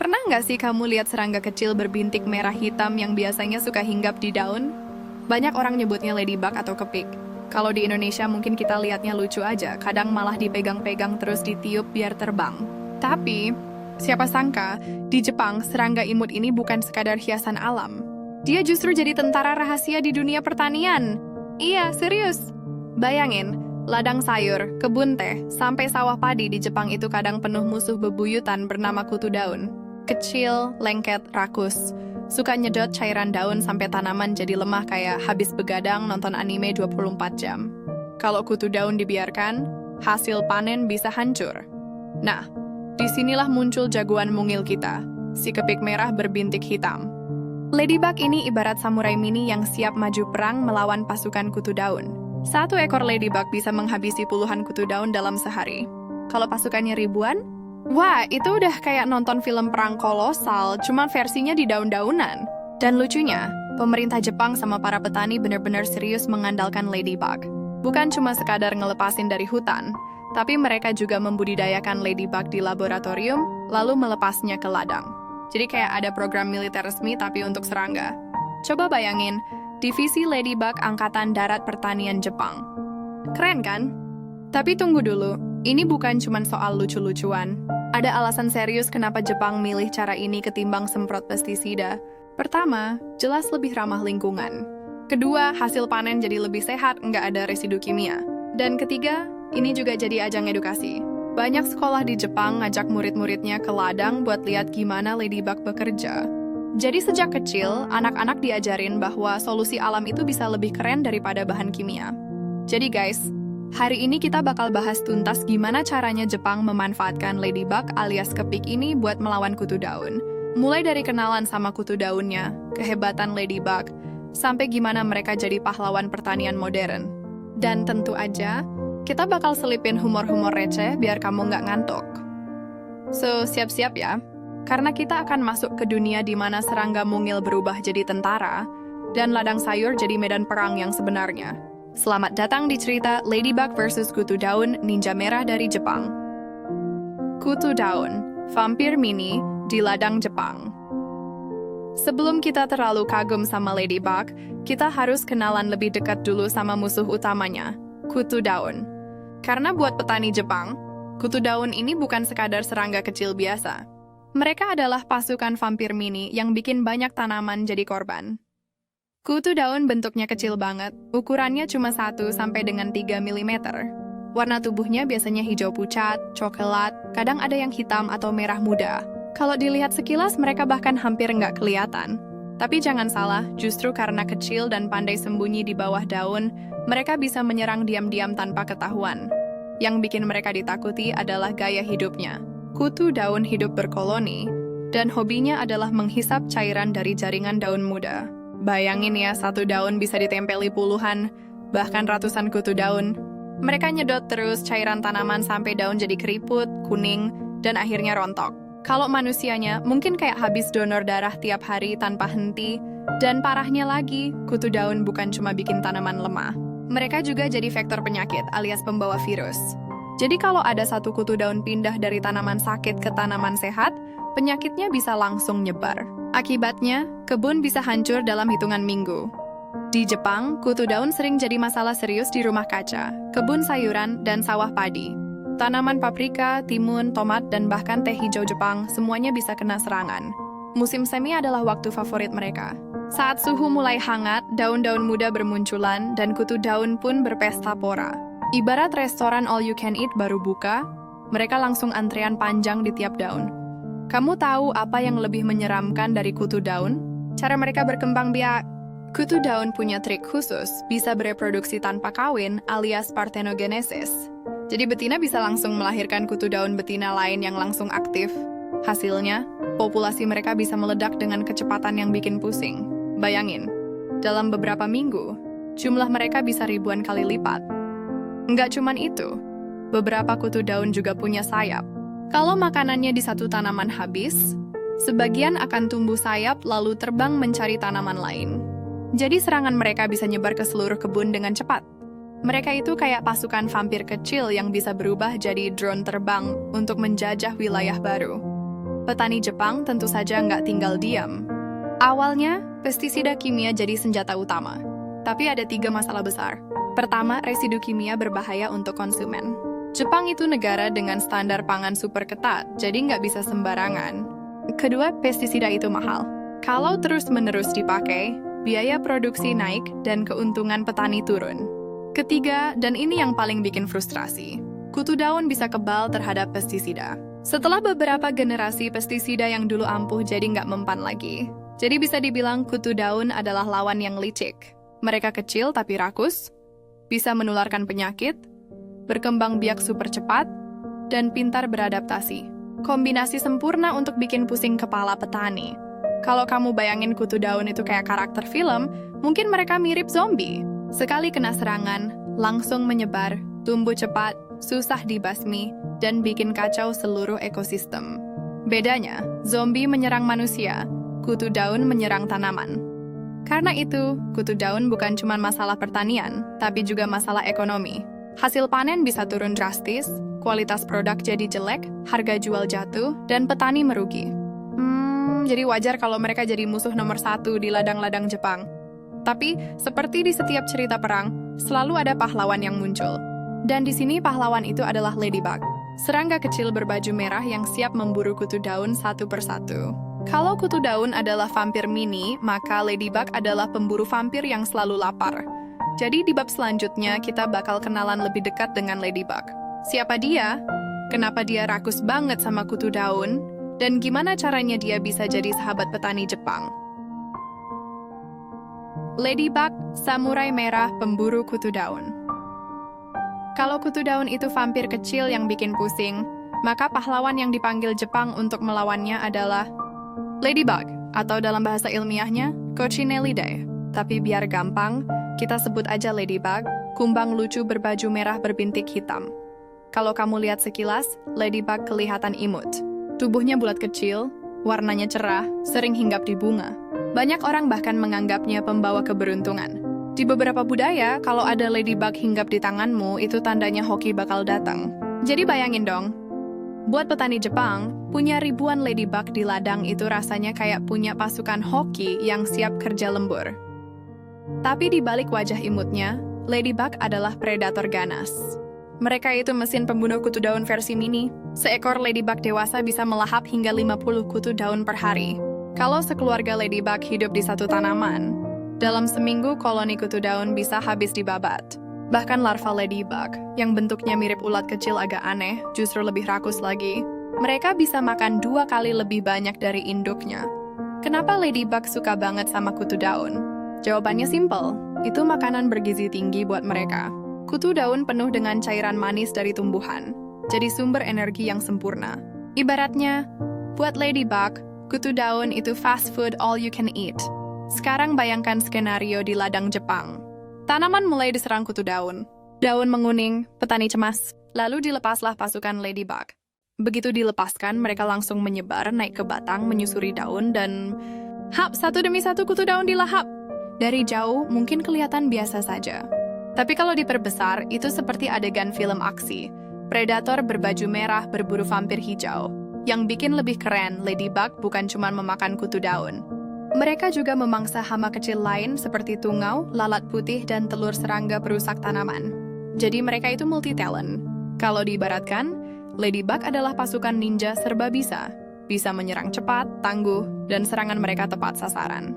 Pernah nggak sih kamu lihat serangga kecil berbintik merah hitam yang biasanya suka hinggap di daun? Banyak orang nyebutnya ladybug atau kepik. Kalau di Indonesia mungkin kita lihatnya lucu aja, kadang malah dipegang-pegang terus ditiup biar terbang. Tapi, siapa sangka, di Jepang serangga imut ini bukan sekadar hiasan alam. Dia justru jadi tentara rahasia di dunia pertanian. Iya, serius. Bayangin, ladang sayur, kebun teh, sampai sawah padi di Jepang itu kadang penuh musuh bebuyutan bernama kutu daun. Kecil, lengket, rakus. Suka nyedot cairan daun sampai tanaman jadi lemah kayak habis begadang nonton anime 24 jam. Kalau kutu daun dibiarkan, hasil panen bisa hancur. Nah, disinilah muncul jagoan mungil kita, si kepik merah berbintik hitam. Ladybug ini ibarat samurai mini yang siap maju perang melawan pasukan kutu daun. Satu ekor ladybug bisa menghabisi puluhan kutu daun dalam sehari. Kalau pasukannya ribuan, wah, itu udah kayak nonton film perang kolosal, cuma versinya di daun-daunan. Dan lucunya, pemerintah Jepang sama para petani benar-benar serius mengandalkan ladybug. Bukan cuma sekadar ngelepasin dari hutan, tapi mereka juga membudidayakan ladybug di laboratorium, lalu melepasnya ke ladang. Jadi kayak ada program militer resmi tapi untuk serangga. Coba bayangin, Divisi Ladybug Angkatan Darat Pertanian Jepang. Keren kan? Tapi tunggu dulu, ini bukan cuma soal lucu-lucuan. Ada alasan serius kenapa Jepang milih cara ini ketimbang semprot pestisida. Pertama, jelas lebih ramah lingkungan. Kedua, hasil panen jadi lebih sehat, nggak ada residu kimia. Dan ketiga, ini juga jadi ajang edukasi. Banyak sekolah di Jepang ngajak murid-muridnya ke ladang buat lihat gimana ladybug bekerja. Jadi sejak kecil, anak-anak diajarin bahwa solusi alam itu bisa lebih keren daripada bahan kimia. Jadi guys, hari ini kita bakal bahas tuntas gimana caranya Jepang memanfaatkan ladybug alias kepik ini buat melawan kutu daun. Mulai dari kenalan sama kutu daunnya, kehebatan ladybug, sampai gimana mereka jadi pahlawan pertanian modern. Dan tentu aja, kita bakal selipin humor-humor receh biar kamu nggak ngantuk. So, siap-siap ya, karena kita akan masuk ke dunia di mana serangga mungil berubah jadi tentara, dan ladang sayur jadi medan perang yang sebenarnya. Selamat datang di cerita Ladybug vs Kutu Daun Ninja Merah dari Jepang. Kutu Daun, vampir mini di ladang Jepang. Sebelum kita terlalu kagum sama Ladybug, kita harus kenalan lebih dekat dulu sama musuh utamanya, kutu daun. Karena buat petani Jepang, kutu daun ini bukan sekadar serangga kecil biasa. Mereka adalah pasukan vampir mini yang bikin banyak tanaman jadi korban. Kutu daun bentuknya kecil banget, ukurannya cuma 1 sampai dengan 3 mm. Warna tubuhnya biasanya hijau pucat, coklat, kadang ada yang hitam atau merah muda. Kalau dilihat sekilas mereka bahkan hampir nggak kelihatan. Tapi jangan salah, justru karena kecil dan pandai sembunyi di bawah daun, mereka bisa menyerang diam-diam tanpa ketahuan. Yang bikin mereka ditakuti adalah gaya hidupnya. Kutu daun hidup berkoloni, dan hobinya adalah menghisap cairan dari jaringan daun muda. Bayangin ya, satu daun bisa ditempeli puluhan, bahkan ratusan kutu daun. Mereka nyedot terus cairan tanaman sampai daun jadi keriput, kuning, dan akhirnya rontok. Kalau manusianya, mungkin kayak habis donor darah tiap hari tanpa henti. Dan parahnya lagi, kutu daun bukan cuma bikin tanaman lemah. Mereka juga jadi vektor penyakit alias pembawa virus. Jadi kalau ada satu kutu daun pindah dari tanaman sakit ke tanaman sehat, penyakitnya bisa langsung nyebar. Akibatnya, kebun bisa hancur dalam hitungan minggu. Di Jepang, kutu daun sering jadi masalah serius di rumah kaca, kebun sayuran, dan sawah padi. Tanaman paprika, timun, tomat, dan bahkan teh hijau Jepang semuanya bisa kena serangan. Musim semi adalah waktu favorit mereka. Saat suhu mulai hangat, daun-daun muda bermunculan, dan kutu daun pun berpesta pora. Ibarat restoran all you can eat baru buka, mereka langsung antrean panjang di tiap daun. Kamu tahu apa yang lebih menyeramkan dari kutu daun? Cara mereka berkembang biak. Kutu daun punya trik khusus, bisa bereproduksi tanpa kawin alias parthenogenesis. Jadi betina bisa langsung melahirkan kutu daun betina lain yang langsung aktif. Hasilnya, populasi mereka bisa meledak dengan kecepatan yang bikin pusing. Bayangin, dalam beberapa minggu, jumlah mereka bisa ribuan kali lipat. Nggak cuman itu, beberapa kutu daun juga punya sayap. Kalau makanannya di satu tanaman habis, sebagian akan tumbuh sayap lalu terbang mencari tanaman lain. Jadi serangan mereka bisa nyebar ke seluruh kebun dengan cepat. Mereka itu kayak pasukan vampir kecil yang bisa berubah jadi drone terbang untuk menjajah wilayah baru. petani Jepang tentu saja nggak tinggal diam. Awalnya, pestisida kimia jadi senjata utama. Tapi ada 3 masalah besar. Pertama, residu kimia berbahaya untuk konsumen. Jepang itu negara dengan standar pangan super ketat, jadi nggak bisa sembarangan. Kedua, pestisida itu mahal. Kalau terus-menerus dipakai, biaya produksi naik dan keuntungan petani turun. Ketiga, dan ini yang paling bikin frustrasi, kutu daun bisa kebal terhadap pestisida. Setelah beberapa generasi, pestisida yang dulu ampuh jadi nggak mempan lagi. Jadi bisa dibilang kutu daun adalah lawan yang licik. Mereka kecil tapi rakus, bisa menularkan penyakit, berkembang biak super cepat, dan pintar beradaptasi. Kombinasi sempurna untuk bikin pusing kepala petani. Kalau kamu bayangin kutu daun itu kayak karakter film, mungkin mereka mirip zombie. Sekali kena serangan, langsung menyebar, tumbuh cepat, susah dibasmi, dan bikin kacau seluruh ekosistem. Bedanya, zombie menyerang manusia, kutu daun menyerang tanaman. Karena itu, kutu daun bukan cuma masalah pertanian, tapi juga masalah ekonomi. Hasil panen bisa turun drastis, kualitas produk jadi jelek, harga jual jatuh, dan petani merugi. Jadi wajar kalau mereka jadi musuh nomor 1 di ladang-ladang Jepang. Tapi, seperti di setiap cerita perang, selalu ada pahlawan yang muncul. Dan di sini pahlawan itu adalah Ladybug, serangga kecil berbaju merah yang siap memburu kutu daun satu persatu. Kalau kutu daun adalah vampir mini, maka Ladybug adalah pemburu vampir yang selalu lapar. Jadi di bab selanjutnya kita bakal kenalan lebih dekat dengan Ladybug. Siapa dia? Kenapa dia rakus banget sama kutu daun? Dan gimana caranya dia bisa jadi sahabat petani Jepang? Ladybug, samurai merah pemburu kutu daun. Kalau kutu daun itu vampir kecil yang bikin pusing, maka pahlawan yang dipanggil Jepang untuk melawannya adalah Ladybug, atau dalam bahasa ilmiahnya, Coccinellidae. Tapi biar gampang, kita sebut aja Ladybug, kumbang lucu berbaju merah berbintik hitam. Kalau kamu lihat sekilas, Ladybug kelihatan imut. Tubuhnya bulat kecil, warnanya cerah, sering hinggap di bunga. Banyak orang bahkan menganggapnya pembawa keberuntungan. Di beberapa budaya, kalau ada Ladybug hinggap di tanganmu, itu tandanya hoki bakal datang. Jadi bayangin dong, buat petani Jepang, punya ribuan Ladybug di ladang itu rasanya kayak punya pasukan hoki yang siap kerja lembur. Tapi di balik wajah imutnya, Ladybug adalah predator ganas. Mereka itu mesin pembunuh kutu daun versi mini. Seekor Ladybug dewasa bisa melahap hingga 50 kutu daun per hari. Kalau sekeluarga Ladybug hidup di satu tanaman, dalam seminggu koloni kutu daun bisa habis dibabat. Bahkan larva Ladybug, yang bentuknya mirip ulat kecil agak aneh, justru lebih rakus lagi, mereka bisa makan 2 kali lebih banyak dari induknya. Kenapa Ladybug suka banget sama kutu daun? Jawabannya simpel, itu makanan bergizi tinggi buat mereka. Kutu daun penuh dengan cairan manis dari tumbuhan, jadi sumber energi yang sempurna. Ibaratnya, buat Ladybug, kutu daun itu fast food all you can eat. Sekarang bayangkan skenario di ladang Jepang. Tanaman mulai diserang kutu daun. Daun menguning, petani cemas. Lalu dilepaslah pasukan Ladybug. Begitu dilepaskan, mereka langsung menyebar, naik ke batang, menyusuri daun, dan satu demi satu kutu daun dilahap. Dari jauh, mungkin kelihatan biasa saja. Tapi kalau diperbesar, itu seperti adegan film aksi. Predator berbaju merah berburu vampir hijau. Yang bikin lebih keren, Ladybug bukan cuma memakan kutu daun. Mereka juga memangsa hama kecil lain seperti tungau, lalat putih, dan telur serangga perusak tanaman. Jadi mereka itu multi-talent. Kalau diibaratkan, Ladybug adalah pasukan ninja serba bisa. Bisa menyerang cepat, tangguh, dan serangan mereka tepat sasaran.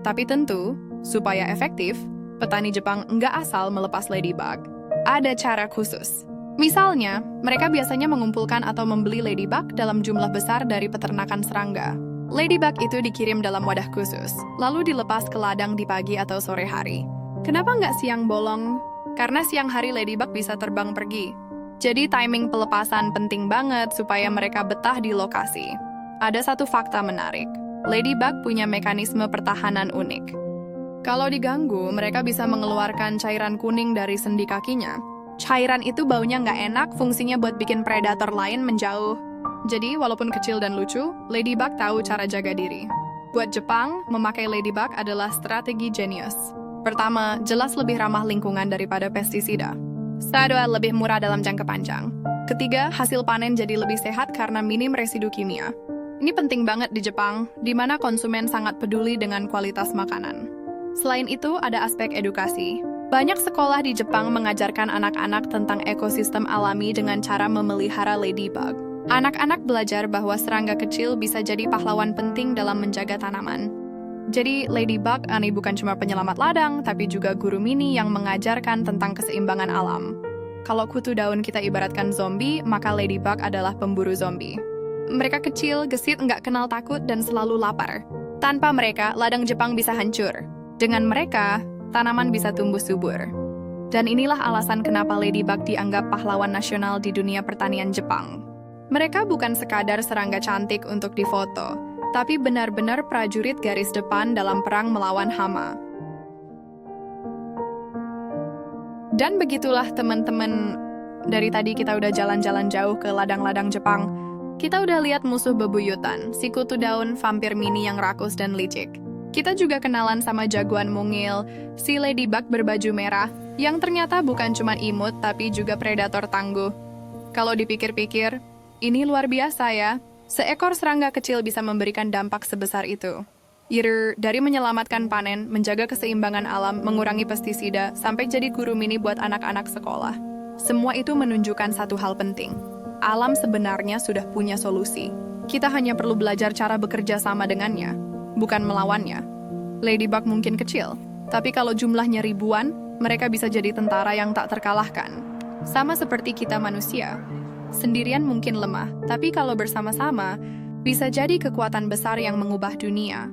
Tapi tentu, supaya efektif, petani Jepang nggak asal melepas Ladybug. Ada cara khusus. Misalnya, mereka biasanya mengumpulkan atau membeli Ladybug dalam jumlah besar dari peternakan serangga. Ladybug itu dikirim dalam wadah khusus, lalu dilepas ke ladang di pagi atau sore hari. Kenapa nggak siang bolong? Karena siang hari Ladybug bisa terbang pergi. Jadi timing pelepasan penting banget supaya mereka betah di lokasi. Ada satu fakta menarik. Ladybug punya mekanisme pertahanan unik. Kalau diganggu, mereka bisa mengeluarkan cairan kuning dari sendi kakinya. Cairan itu baunya nggak enak, fungsinya buat bikin predator lain menjauh. Jadi, walaupun kecil dan lucu, Ladybug tahu cara jaga diri. Buat Jepang, memakai Ladybug adalah strategi jenius. Pertama, jelas lebih ramah lingkungan daripada pestisida. Kedua, lebih murah dalam jangka panjang. Ketiga, hasil panen jadi lebih sehat karena minim residu kimia. Ini penting banget di Jepang, di mana konsumen sangat peduli dengan kualitas makanan. Selain itu, ada aspek edukasi. Banyak sekolah di Jepang mengajarkan anak-anak tentang ekosistem alami dengan cara memelihara ladybug. Anak-anak belajar bahwa serangga kecil bisa jadi pahlawan penting dalam menjaga tanaman. Jadi, ladybug bukan cuma penyelamat ladang, tapi juga guru mini yang mengajarkan tentang keseimbangan alam. Kalau kutu daun kita ibaratkan zombie, maka ladybug adalah pemburu zombie. Mereka kecil, gesit, nggak kenal takut, dan selalu lapar. Tanpa mereka, ladang Jepang bisa hancur. Dengan mereka, tanaman bisa tumbuh subur. Dan inilah alasan kenapa ladybug dianggap pahlawan nasional di dunia pertanian Jepang. Mereka bukan sekadar serangga cantik untuk difoto, tapi benar-benar prajurit garis depan dalam perang melawan hama. Dan begitulah teman-teman, dari tadi kita udah jalan-jalan jauh ke ladang-ladang Jepang. Kita udah lihat musuh bebuyutan, si kutu daun, vampir mini yang rakus dan licik. Kita juga kenalan sama jagoan mungil, si ladybug berbaju merah, yang ternyata bukan cuma imut tapi juga predator tangguh. Kalau dipikir-pikir, ini luar biasa ya. Seekor serangga kecil bisa memberikan dampak sebesar itu. Dari menyelamatkan panen, menjaga keseimbangan alam, mengurangi pestisida, sampai jadi guru mini buat anak-anak sekolah. Semua itu menunjukkan satu hal penting. Alam sebenarnya sudah punya solusi. Kita hanya perlu belajar cara bekerja sama dengannya, bukan melawannya. Ladybug mungkin kecil, tapi kalau jumlahnya ribuan, mereka bisa jadi tentara yang tak terkalahkan. Sama seperti kita manusia. Sendirian mungkin lemah, tapi kalau bersama-sama, bisa jadi kekuatan besar yang mengubah dunia.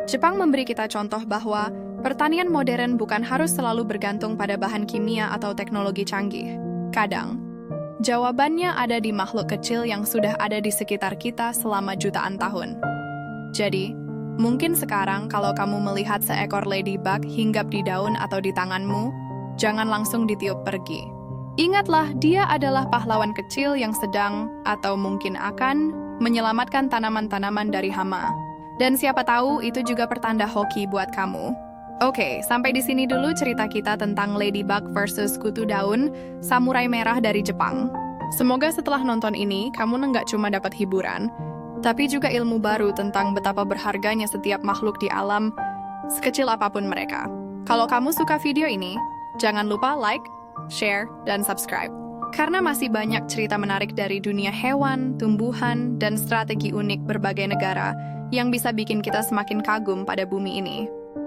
Jepang memberi kita contoh bahwa pertanian modern bukan harus selalu bergantung pada bahan kimia atau teknologi canggih. Kadang, jawabannya ada di makhluk kecil yang sudah ada di sekitar kita selama jutaan tahun. Jadi, mungkin sekarang kalau kamu melihat seekor ladybug hinggap di daun atau di tanganmu, jangan langsung ditiup pergi. Ingatlah, dia adalah pahlawan kecil yang sedang atau mungkin akan menyelamatkan tanaman-tanaman dari hama. Dan siapa tahu itu juga pertanda hoki buat kamu. Oke, sampai di sini dulu cerita kita tentang ladybug versus kutu daun, samurai merah dari Jepang. Semoga setelah nonton ini, kamu nggak cuma dapat hiburan, tapi juga ilmu baru tentang betapa berharganya setiap makhluk di alam, sekecil apapun mereka. Kalau kamu suka video ini, jangan lupa like, share, dan subscribe. Karena masih banyak cerita menarik dari dunia hewan, tumbuhan, dan strategi unik berbagai negara yang bisa bikin kita semakin kagum pada bumi ini.